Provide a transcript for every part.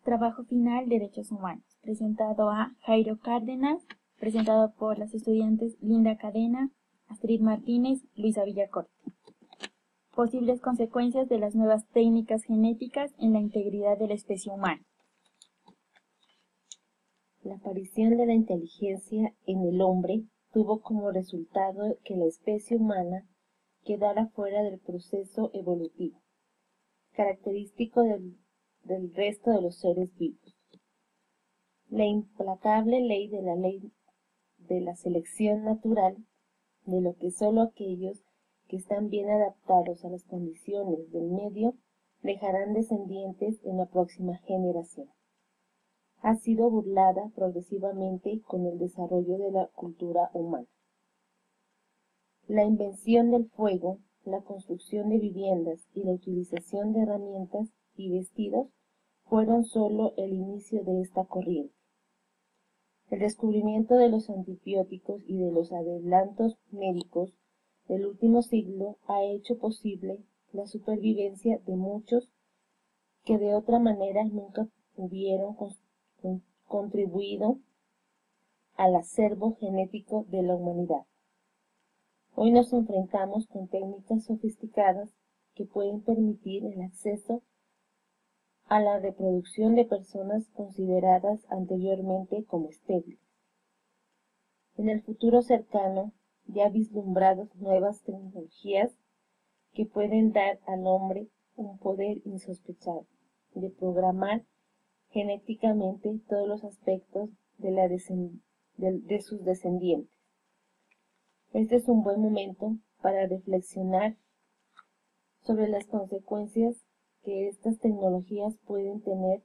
Trabajo final, Derechos Humanos, presentado a Jairo Cárdenas, presentado por las estudiantes Linda Cadena, Astrid Martínez, Luisa Villacorte. Posibles consecuencias de las nuevas técnicas genéticas en la integridad de la especie humana. La aparición de la inteligencia en el hombre tuvo como resultado que la especie humana quedara fuera del proceso evolutivo, característico del resto de los seres vivos. La implacable ley de la selección natural, de lo que solo aquellos que están bien adaptados a las condiciones del medio dejarán descendientes en la próxima generación, ha sido burlada progresivamente con el desarrollo de la cultura humana. La invención del fuego, la construcción de viviendas y la utilización de herramientas y vestidos fueron solo el inicio de esta corriente. El descubrimiento de los antibióticos y de los adelantos médicos del último siglo ha hecho posible la supervivencia de muchos que de otra manera nunca hubieran contribuido al acervo genético de la humanidad. Hoy nos enfrentamos con técnicas sofisticadas que pueden permitir el acceso a la reproducción de personas consideradas anteriormente como estériles. En el futuro cercano, ya vislumbrados nuevas tecnologías que pueden dar al hombre un poder insospechado de programar genéticamente todos los aspectos de sus descendientes. Este es un buen momento para reflexionar sobre las consecuencias que estas tecnologías pueden tener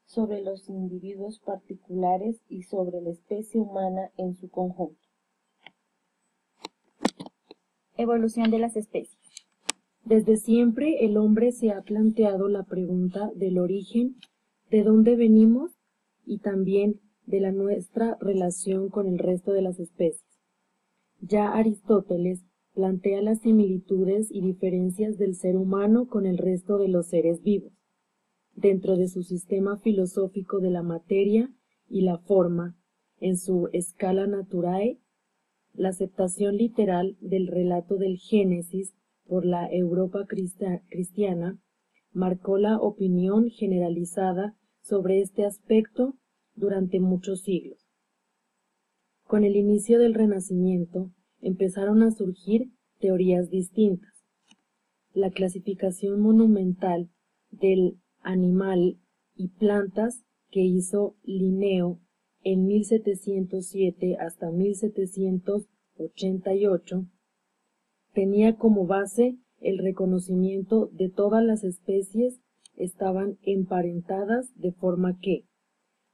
sobre los individuos particulares y sobre la especie humana en su conjunto. Evolución de las especies. Desde siempre el hombre se ha planteado la pregunta del origen, de dónde venimos y también de nuestra relación con el resto de las especies. Ya Aristóteles plantea las similitudes y diferencias del ser humano con el resto de los seres vivos, dentro de su sistema filosófico de la materia y la forma, en su Scala Naturae. La aceptación literal del relato del Génesis por la Europa cristiana marcó la opinión generalizada sobre este aspecto durante muchos siglos. Con el inicio del Renacimiento empezaron a surgir teorías distintas. La clasificación monumental del animal y plantas que hizo Linneo en 1707 hasta 1788 tenía como base el reconocimiento de todas las especies estaban emparentadas, de forma que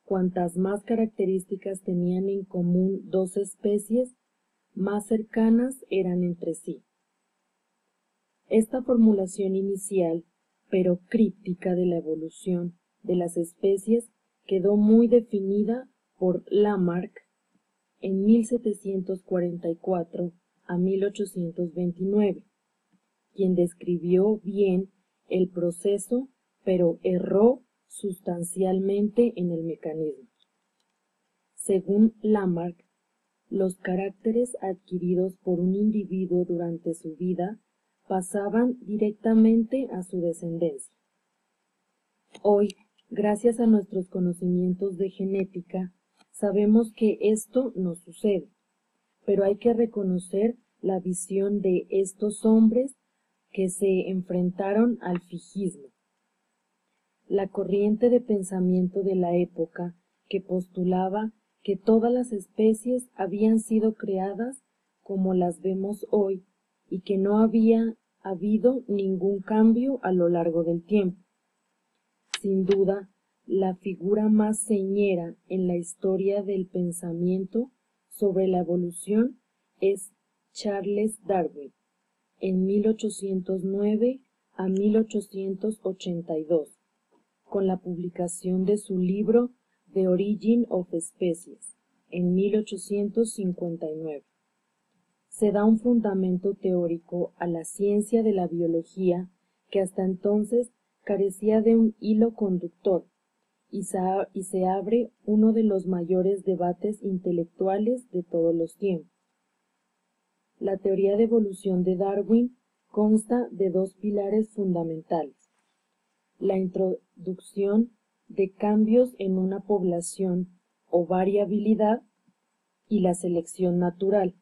cuantas más características tenían en común dos especies, más cercanas eran entre sí. Esta formulación inicial, pero críptica, de la evolución de las especies quedó muy definida por Lamarck en 1744 a 1829, quien describió bien el proceso, pero erró sustancialmente en el mecanismo. Según Lamarck, los caracteres adquiridos por un individuo durante su vida pasaban directamente a su descendencia. Hoy, gracias a nuestros conocimientos de genética, sabemos que esto no sucede, pero hay que reconocer la visión de estos hombres que se enfrentaron al fijísmo. La corriente de pensamiento de la época que postulaba que todas las especies habían sido creadas como las vemos hoy y que no había habido ningún cambio a lo largo del tiempo. Sin duda, la figura más señera en la historia del pensamiento sobre la evolución es Charles Darwin, en 1809 a 1882, con la publicación de su libro The Origin of Species, en 1859. Se da un fundamento teórico a la ciencia de la biología que hasta entonces carecía de un hilo conductor y se abre uno de los mayores debates intelectuales de todos los tiempos. La teoría de evolución de Darwin consta de dos pilares fundamentales: la introducción de cambios en una población o variabilidad y la selección natural,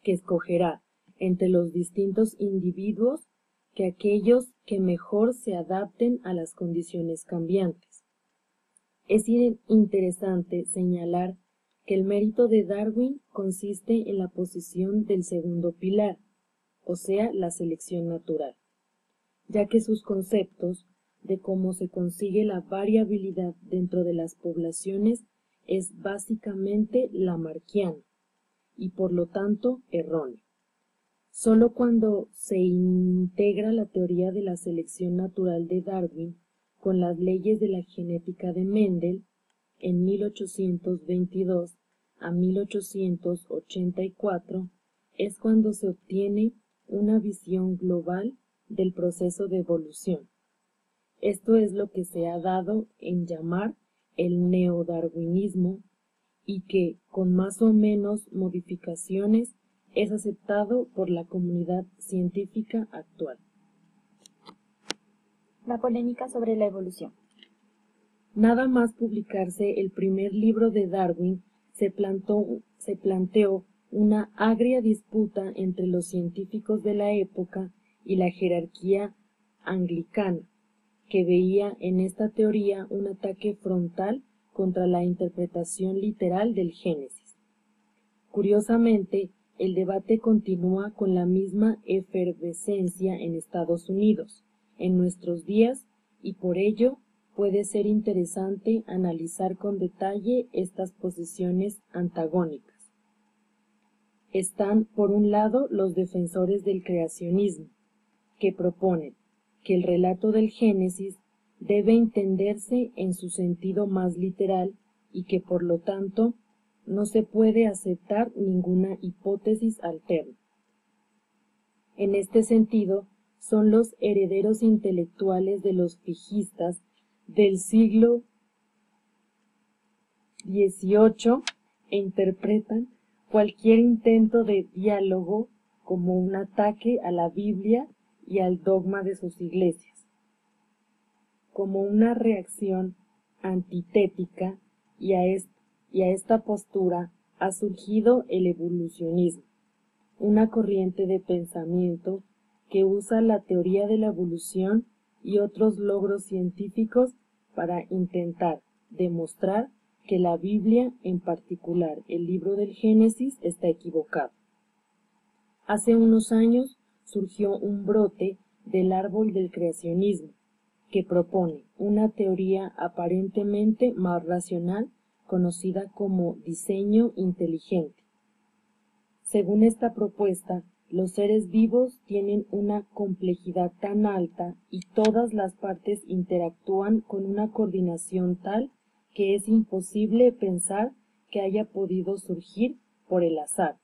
que escogerá entre los distintos individuos que aquellos que mejor se adapten a las condiciones cambiantes. Es interesante señalar que el mérito de Darwin consiste en la posición del segundo pilar, o sea, la selección natural, ya que sus conceptos de cómo se consigue la variabilidad dentro de las poblaciones es básicamente lamarckiano y por lo tanto erróneo. Solo cuando se integra la teoría de la selección natural de Darwin con las leyes de la genética de Mendel en 1822 a 1884 es cuando se obtiene una visión global del proceso de evolución. Esto es lo que se ha dado en llamar el neodarwinismo y que, con más o menos modificaciones, es aceptado por la comunidad científica actual. La polémica sobre la evolución. Nada más publicarse el primer libro de Darwin, se planteó una agria disputa entre los científicos de la época y la jerarquía anglicana, que veía en esta teoría un ataque frontal contra la interpretación literal del Génesis. Curiosamente, el debate continúa con la misma efervescencia en Estados Unidos, en nuestros días, y por ello puede ser interesante analizar con detalle estas posiciones antagónicas. Están, por un lado, los defensores del creacionismo, que proponen que el relato del Génesis debe entenderse en su sentido más literal y que, por lo tanto, no se puede aceptar ninguna hipótesis alterna. En este sentido, son los herederos intelectuales de los fijístas del siglo XVIII e interpretan cualquier intento de diálogo como un ataque a la Biblia y al dogma de sus iglesias, como una reacción antitética, y a esta postura ha surgido el evolucionismo, una corriente de pensamiento que usa la teoría de la evolución y otros logros científicos para intentar demostrar que la Biblia, en particular el libro del Génesis, está equivocado. Hace unos años surgió un brote del árbol del creacionismo, que propone una teoría aparentemente más racional, conocida como diseño inteligente. Según esta propuesta, los seres vivos tienen una complejidad tan alta y todas las partes interactúan con una coordinación tal que es imposible pensar que haya podido surgir por el azar.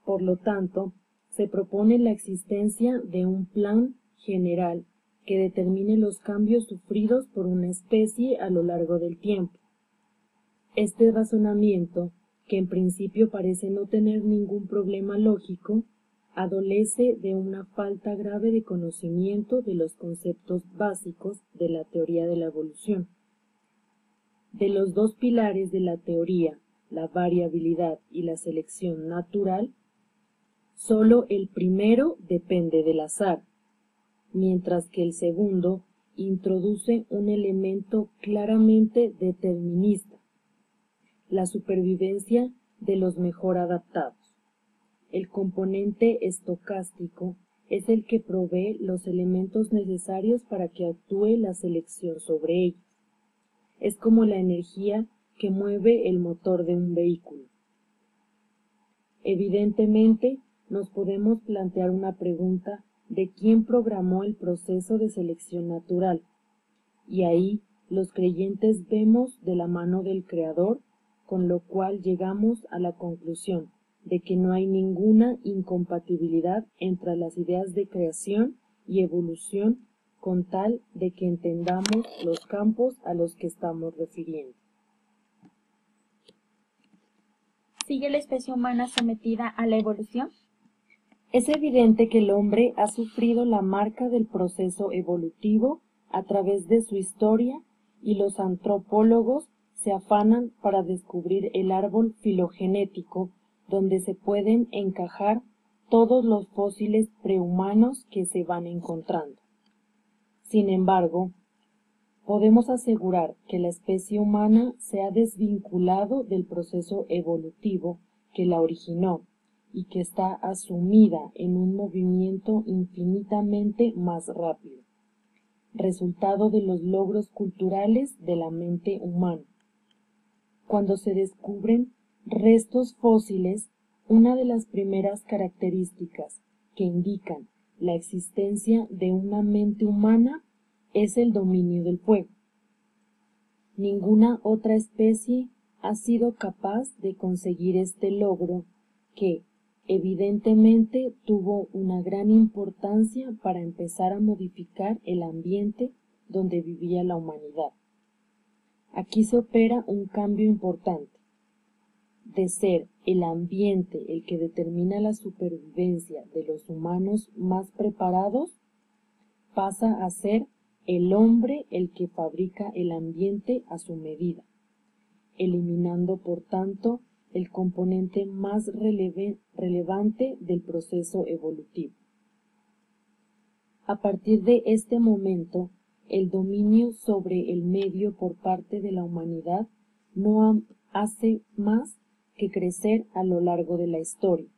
Por lo tanto, se propone la existencia de un plan general que determine los cambios sufridos por una especie a lo largo del tiempo. Este razonamiento, que en principio parece no tener ningún problema lógico, adolece de una falta grave de conocimiento de los conceptos básicos de la teoría de la evolución. De los dos pilares de la teoría, la variabilidad y la selección natural, solo el primero depende del azar, mientras que el segundo introduce un elemento claramente determinista: la supervivencia de los mejor adaptados. El componente estocástico es el que provee los elementos necesarios para que actúe la selección sobre ellos. Es como la energía que mueve el motor de un vehículo. Evidentemente, nos podemos plantear una pregunta de quién programó el proceso de selección natural, y ahí los creyentes vemos de la mano del Creador, con lo cual llegamos a la conclusión de que no hay ninguna incompatibilidad entre las ideas de creación y evolución con tal de que entendamos los campos a los que estamos refiriendo. ¿Sigue la especie humana sometida a la evolución? Es evidente que el hombre ha sufrido la marca del proceso evolutivo a través de su historia y los antropólogos se afanan para descubrir el árbol filogenético donde se pueden encajar todos los fósiles prehumanos que se van encontrando. Sin embargo, podemos asegurar que la especie humana se ha desvinculado del proceso evolutivo que la originó y que está asumida en un movimiento infinitamente más rápido, resultado de los logros culturales de la mente humana. Cuando se descubren restos fósiles, una de las primeras características que indican la existencia de una mente humana es el dominio del fuego. Ninguna otra especie ha sido capaz de conseguir este logro que, evidentemente, tuvo una gran importancia para empezar a modificar el ambiente donde vivía la humanidad. Aquí se opera un cambio importante. De ser el ambiente el que determina la supervivencia de los humanos más preparados, pasa a ser el hombre el que fabrica el ambiente a su medida, eliminando por tanto el componente más relevante del proceso evolutivo. A partir de este momento, el dominio sobre el medio por parte de la humanidad no hace más que crecer a lo largo de la historia.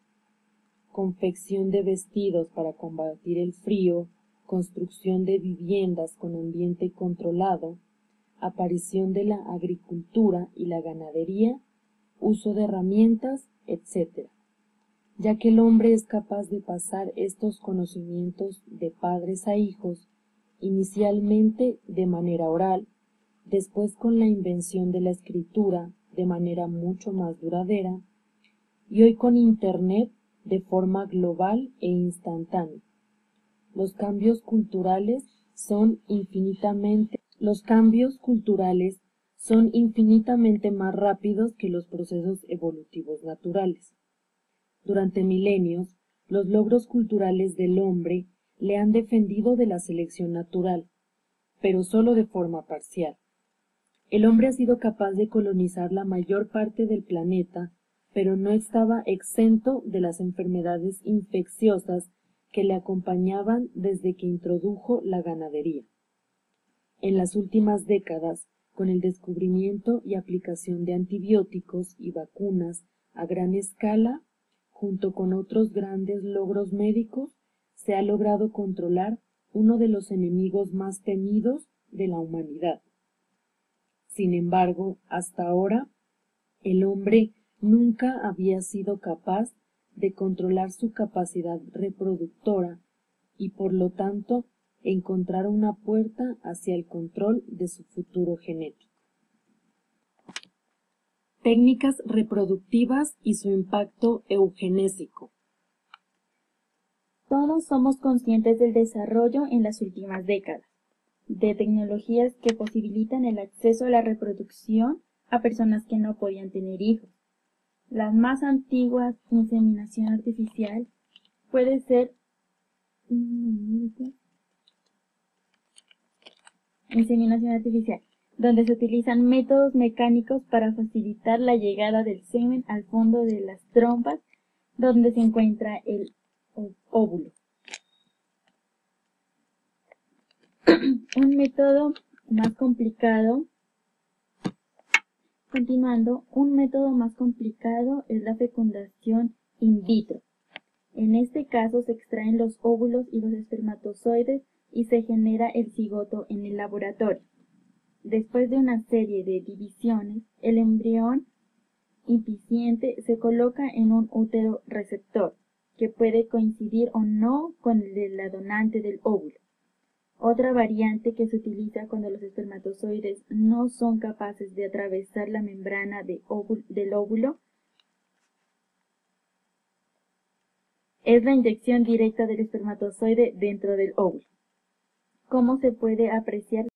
Confección de vestidos para combatir el frío, construcción de viviendas con ambiente controlado, aparición de la agricultura y la ganadería, uso de herramientas, etc., ya que el hombre es capaz de pasar estos conocimientos de padres a hijos, inicialmente de manera oral, después con la invención de la escritura de manera mucho más duradera, y hoy con Internet de forma global e instantánea. Los cambios culturales son infinitamente más rápidos que los procesos evolutivos naturales. Durante milenios, los logros culturales del hombre le han defendido de la selección natural, pero solo de forma parcial. El hombre ha sido capaz de colonizar la mayor parte del planeta, pero no estaba exento de las enfermedades infecciosas que le acompañaban desde que introdujo la ganadería. En las últimas décadas, con el descubrimiento y aplicación de antibióticos y vacunas a gran escala, junto con otros grandes logros médicos, se ha logrado controlar uno de los enemigos más temidos de la humanidad. Sin embargo, hasta ahora, el hombre nunca había sido capaz de controlar su capacidad reproductora y, por lo tanto, encontrar una puerta hacia el control de su futuro genético. Técnicas reproductivas y su impacto eugenésico. Todos somos conscientes del desarrollo en las últimas décadas de tecnologías que posibilitan el acceso a la reproducción a personas que no podían tener hijos. Las más antiguas, inseminación artificial, puede ser inseminación artificial, donde se utilizan métodos mecánicos para facilitar la llegada del semen al fondo de las trompas donde se encuentra el óvulo. Un método más complicado es la fecundación in vitro. En este caso se extraen los óvulos y los espermatozoides y se genera el cigoto en el laboratorio. Después de una serie de divisiones, el embrión incipiente se coloca en un útero receptor, que puede coincidir o no con el de la donante del óvulo. Otra variante que se utiliza cuando los espermatozoides no son capaces de atravesar la membrana del óvulo es la inyección directa del espermatozoide dentro del óvulo. ¿Cómo se puede apreciar